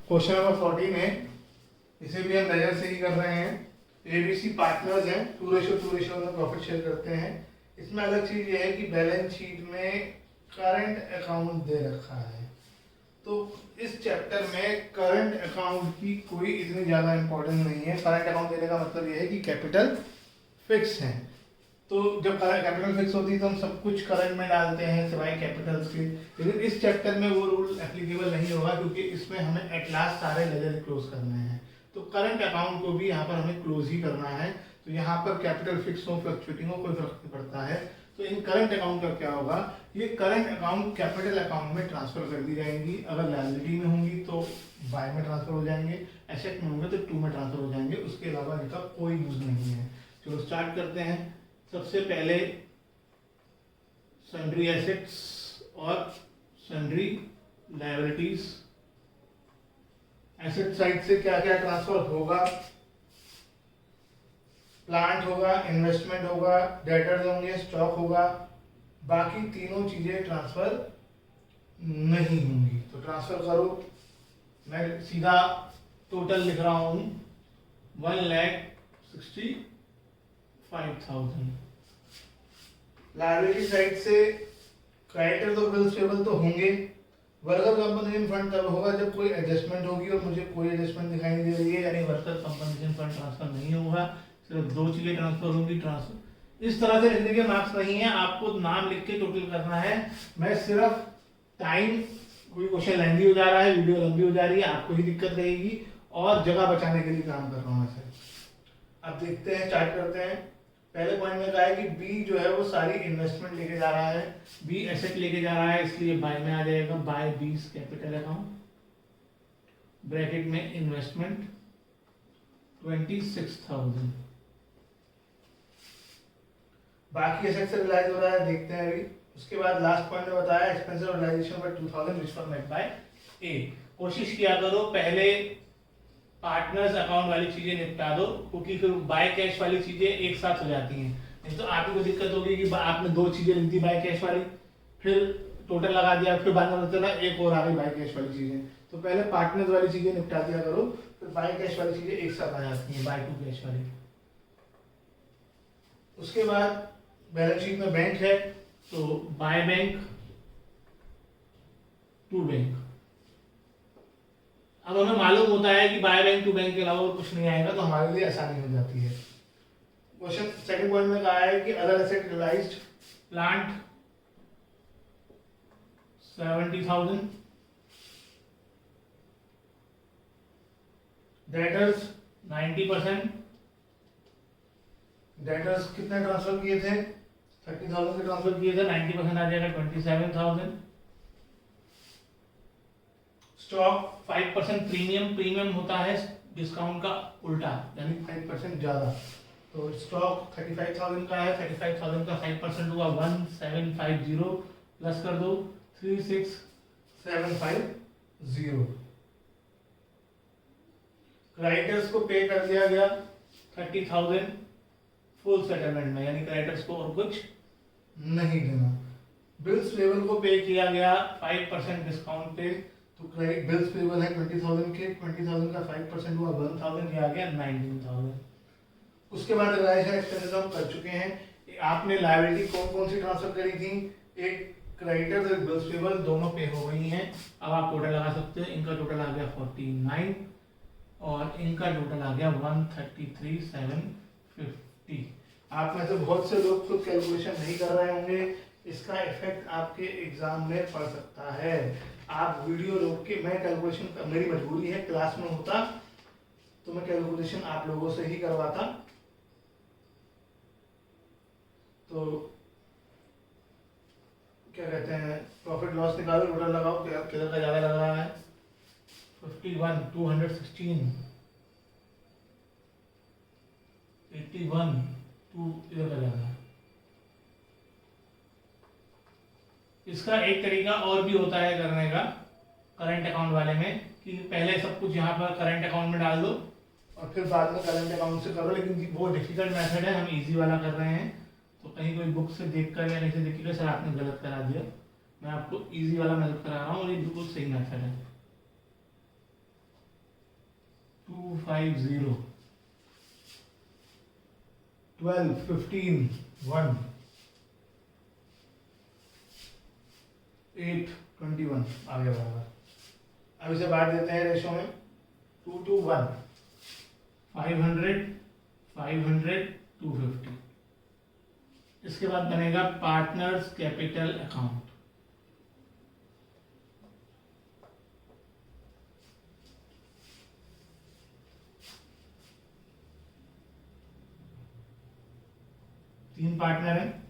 Question number 14 है, इसे भी हम नजर से ही कर रहे हैं। एबीसी पार्टनर्स हैं, 2:2 में प्रॉफिट शेयर करते हैं। इसमें अलग चीज ये है कि बैलेंस शीट में करंट अकाउंट दे रखा है। तो इस चैप्टर में करंट अकाउंट की कोई इतनी ज़्यादा इंपॉर्टेंस नहीं है। करंट अकाउंट देने का मतलब ये है कि कैपिटल फिक्स है। तो जब कैपिटल फिक्स होती है तो हम सब कुछ करंट में डालते हैं सिवाय कैपिटल्स के। लेकिन इस चैप्टर में वो रूल एप्लीकेबल नहीं होगा क्योंकि इसमें हमें एट लास्ट सारे लेजर क्लोज करने हैं। तो करंट अकाउंट को भी यहाँ पर हमें क्लोज ही करना है। तो यहाँ पर कैपिटल फिक्स हो फ्लक्चुएटिंग हो कोई फर्क नहीं पड़ता है। तो इन करंट अकाउंट का क्या होगा, ये करंट अकाउंट कैपिटल अकाउंट में ट्रांसफर कर दी जाएंगी। अगर लायबिलिटी में होंगी तो बाय में ट्रांसफर हो जाएंगे, एसेट में होंगे तो टू में ट्रांसफर हो जाएंगे। उसके अलावा इनका कोई यूज नहीं है। चलो स्टार्ट करते हैं। सबसे पहले सन्ड्री एसेट्स और सन्ड्री लायबिलिटीज। एसेट साइड से क्या क्या ट्रांसफर होगा, प्लांट होगा, इन्वेस्टमेंट होगा, डेटर्स होंगे, स्टॉक होगा। बाकी तीनों चीजें ट्रांसफर नहीं होंगी। तो ट्रांसफर करो। मैं सीधा टोटल लिख रहा हूं 1,65,000। लायबिलिटी साइड से क्रेडिटर तो बिल्स पेबल तो होंगे। वर्कर कंपनसेशन फंड तब होगा जब कोई एडजस्टमेंट होगी और मुझे कोई एडजस्टमेंट दिखाई नहीं दे रही है, यानी वर्कर कंपनसेशन फंड ट्रांसफर नहीं होगा। सिर्फ दो चीजें ट्रांसफर होंगी। ट्रांसफर इस तरह से लिखने के मार्क्स नहीं है, आपको नाम लिख के टोटल करना है। मैं सिर्फ टाइम, कोई क्वेश्चन लेंदी हो जा रहा है, वीडियो लंबी हो जा रही है, आपको ही दिक्कत रहेगी और जगह बचाने के लिए काम कर रहा हूँ ऐसे। अब देखते हैं, स्टार्ट करते हैं। पहले पॉइंट में कहा है कि बी जो है वो सारी इन्वेस्टमेंट लेके जा रहा है, बी एसेट लेके जा रहा है, इसलिए बाय में आ जाएगा, बाय बीस कैपिटल अकाउंट, ब्रैकेट में इन्वेस्टमेंट 26,000। बाकी एसेट से रिलाइज हो रहा है, देखते हैं अभी। उसके बाद लास्ट पॉइंट में बताया एक्सपेंसेस और realization by 2000 which were met by A. कोशिश किया करो पहले पार्टनर्स अकाउंट वाली चीजें निपटा दो, क्योंकि फिर बाय कैश वाली चीजें एक साथ हो जाती हैं। नहीं तो आप ही को दिक्कत होगी कि आपने दो चीजें लिख दी बाय कैश वाली, फिर टोटल लगा दिया, फिर बाद में चला एक और आ गई बाय कैश वाली चीजें। तो पहले पार्टनर्स वाली चीजें निपटा दिया करो, फिर बाय कैश वाली चीजें एक साथ आ जाती हैं, बाय टू कैश वाली। उसके बाद बैलेंस शीट में बैंक है, तो बाय बैंक टू बैंक। अब हमें मालूम होता है कि बाय बैंक टू बैंक के अलावा और कुछ नहीं आएगा, तो हमारे लिए आसानी हो जाती है। क्वेश्चन सेकंड पॉइंट में कहा है कि other asset realized, plant 70,000, debtors 90%। Debtors कितने ट्रांसफर किए थे, 30,000 के ट्रांसफर किए थे, 90% आ जाएगा 27,000। स्टॉक 5% प्रीमियम, प्रीमियम होता है डिस्काउंट का उल्टा, यानी 5% ज्यादा। तो स्टॉक 35,000 का है, 35,000 का 5% हुआ 1750, प्लस कर दो 36,750। क्रेडिटर्स को पे कर दिया गया 30,000 फुल सेटलमेंट में, यानी क्रेडिटर्स को और कुछ नहीं देना। बिल्स पेबल को पे किया गया 5% डिस्काउंट पे, तो क्रेडिट बिल्स पेबल है 20,000 के, 20,000 का 5% हुआ 1,000, ये आ गया 19,000। उसके बाद रियलाइजेशन एक्सपेंसेस हम कर चुके हैं। आपने लायबिलिटी कौन कौन सी ट्रांसफर करी थी, एक क्रेडिटर्स एक बिल्स पेबल, दोनों पे हो गई हैं। अब आप टोटल लगा सकते हैं, इनका टोटल आ गया 49 और इनका टोटल आ गया 133,750। आप में से बहुत से लोग खुद कैलकुलेशन नहीं कर रहे होंगे, इसका इफेक्ट आपके एग्जाम में पड़ सकता है। आप वीडियो रोक के, मैं कैलकुलेशन मेरी मजबूरी है, क्लास में होता तो मैं कैलकुलेशन आप लोगों से ही करवाता। तो क्या कहते हैं, प्रॉफिट लॉस निकालो, टोटल लगाओ, किधर का ज्यादा लग रहा है, 51, 216, 81, 2 इधर का ज्यादा है। इसका एक तरीका और भी होता है करने का करंट अकाउंट वाले में, कि पहले सब कुछ यहाँ पर करंट अकाउंट में डाल दो और फिर बाद में करंट अकाउंट से करो, लेकिन वो डिफिकल्ट मेथड है, हम इजी वाला कर रहे हैं। तो कहीं कोई बुक से देखकर या नहीं से देखिएगा सर आपने गलत करा दिया, मैं आपको इजी वाला मेथड करा रहा हूँ और ये बिल्कुल सही मेथड है। 250, 12, 15, 1, 8, 21 आगे बराबर। अब इसे बांट देते हैं रेशो में 2 to 1, 500, 500, 250। इसके बाद बनेगा पार्टनर्स कैपिटल अकाउंट। तीन पार्टनर हैं,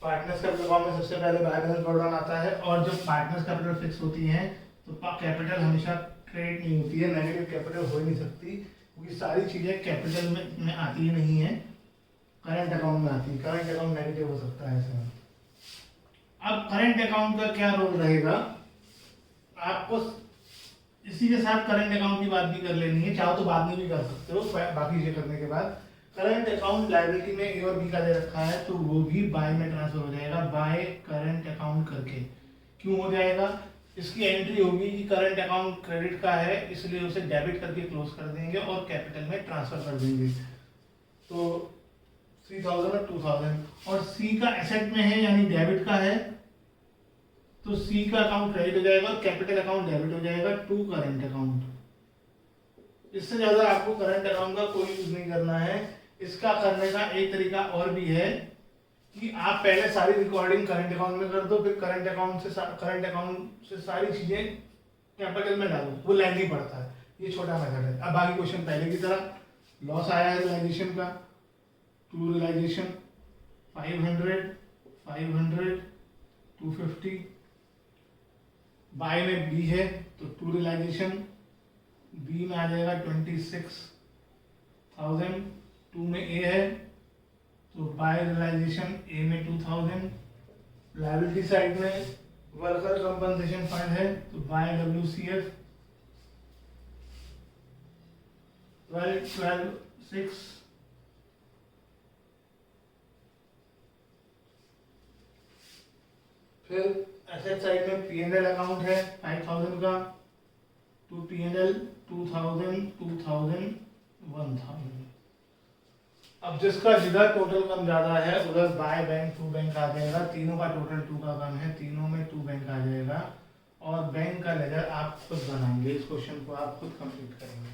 पार्टनर्स कैपिटल अकाउंट में सबसे पहले बाय बैलेंस ब्रेकडाउन आता है, और जब पार्टनर्स कैपिटल फिक्स होती है तो कैपिटल हमेशा क्रेडिट नहीं होती है, नेगेटिव कैपिटल हो ही नहीं सकती, क्योंकि सारी चीजें कैपिटल में आती ही नहीं है, करंट अकाउंट में आती है। करंट अकाउंट नेगेटिव हो सकता है ऐसे में। अब करंट अकाउंट का क्या रोल रहेगा, आपको इसी के साथ करंट अकाउंट की बात भी कर लेनी है, चाहो तो बाद में भी कर सकते हो बाकी चीजें करने के बाद। करंट अकाउंट लायबिलिटी में ए और बी का दे रखा है, तो वो भी बाय में ट्रांसफर हो जाएगा, बाय करंट अकाउंट करके। क्यों हो जाएगा, इसकी एंट्री होगी कि करंट अकाउंट क्रेडिट का है, इसलिए उसे डेबिट करके क्लोज कर देंगे और कैपिटल में ट्रांसफर कर देंगे। तो 3000 और 2000, और सी का एसेट में है यानी डेबिट का है, तो सी का अकाउंट क्रेडिट हो जाएगा और कैपिटल अकाउंट डेबिट हो जाएगा टू करंट अकाउंट। इससे ज्यादा आपको करंट अकाउंट का कोई यूज नहीं करना है। इसका करने का एक तरीका और भी है कि आप पहले सारी रिकॉर्डिंग करंट अकाउंट में कर दो, फिर करंट अकाउंट से सारी चीजें कैपिटल में डालो, वो लेंदी पड़ता है। ये छोटा मेथड है। अब बाकी क्वेश्चन पहले की तरह, लॉस आया है रियलाइजेशन का, टू रियलाइजेशन 500, 500, 250, बाय में बी है तो टू रियलाइजेशन, बी में आ जाएगा 26,000, टू में ए है तो बाय रियलाइजेशन ए में 2000, लायबिलिटी साइड में वर्कर कंपनसेशन फंड है तो बाय WCF 12, 12, 6, फिर एसेट साइड में P&L अकाउंट है 5000 का, टू P&L 2000, 2000, 1000। अब जिसका जिधर टोटल कम ज्यादा है उधर बाय बैंक टू बैंक आ जाएगा, तीनों का टोटल 2 का कम है, तीनों में 2 बैंक आ जाएगा, और बैंक का लेजर आप खुद बनाएंगे। इस क्वेश्चन को आप खुद कंप्लीट करेंगे।